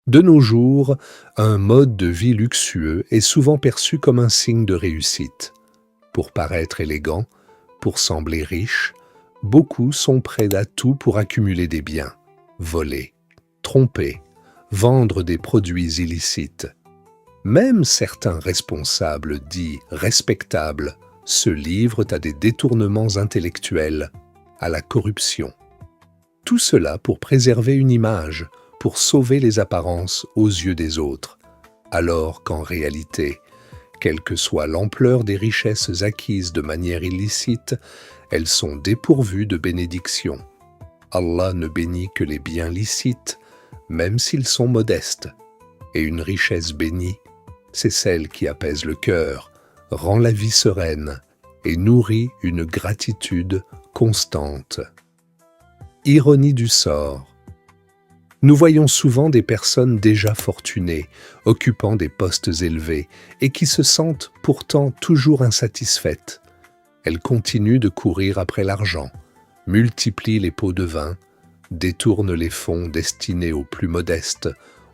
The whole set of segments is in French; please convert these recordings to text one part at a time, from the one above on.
De nos jours, un mode de vie luxueux est souvent perçu comme un signe de réussite. Pour paraître élégant, pour sembler riche, beaucoup sont prêts à tout pour accumuler des biens, voler, tromper, vendre des produits illicites. Même certains responsables dits respectables se livrent à des détournements intellectuels, à la corruption. Tout cela pour préserver une image, pour sauver les apparences aux yeux des autres, alors qu'en réalité, quelle que soit l'ampleur des richesses acquises de manière illicite, elles sont dépourvues de bénédiction. Allah ne bénit que les biens licites, même s'ils sont modestes. Et une richesse bénie, c'est celle qui apaise le cœur, rend la vie sereine et nourrit une gratitude constante. Ironie du sort. Nous voyons souvent des personnes déjà fortunées, occupant des postes élevés et qui se sentent pourtant toujours insatisfaites. Elles continuent de courir après l'argent, multiplient les pots de vin, détournent les fonds destinés aux plus modestes,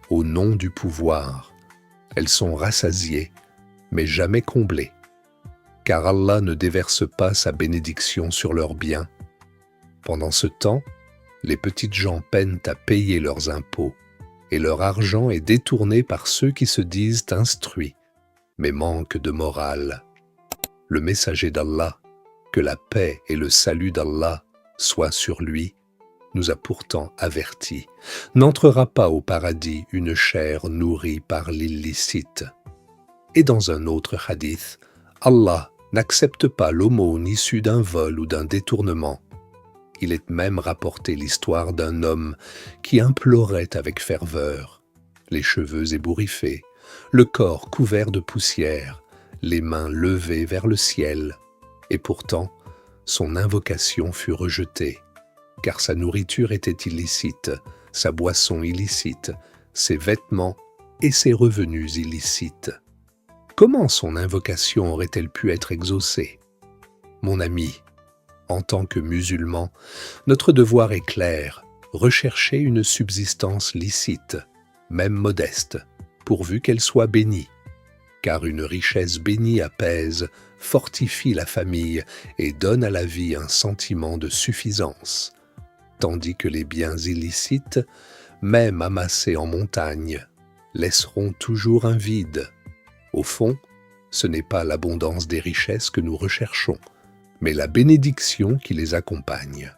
au nom du pouvoir. Elles sont rassasiées, mais jamais comblées. Car Allah ne déverse pas sa bénédiction sur leurs biens. Pendant ce temps, les petites gens peinent à payer leurs impôts et leur argent est détourné par ceux qui se disent instruits, mais manquent de morale. Le messager d'Allah, que la paix et le salut d'Allah soient sur lui, nous a pourtant avertis. N'entrera pas au paradis une chair nourrie par l'illicite. Et dans un autre hadith, Allah n'accepte pas l'aumône issue d'un vol ou d'un détournement. Il est même rapporté l'histoire d'un homme qui implorait avec ferveur, les cheveux ébouriffés, le corps couvert de poussière, les mains levées vers le ciel, et pourtant son invocation fut rejetée, car sa nourriture était illicite, sa boisson illicite, ses vêtements et ses revenus illicites. Comment son invocation aurait-elle pu être exaucée? Mon ami, en tant que musulmans, notre devoir est clair, rechercher une subsistance licite, même modeste, pourvu qu'elle soit bénie. Car une richesse bénie apaise, fortifie la famille et donne à la vie un sentiment de suffisance. Tandis que les biens illicites, même amassés en montagne, laisseront toujours un vide. Au fond, ce n'est pas l'abondance des richesses que nous recherchons, mais la bénédiction qui les accompagne.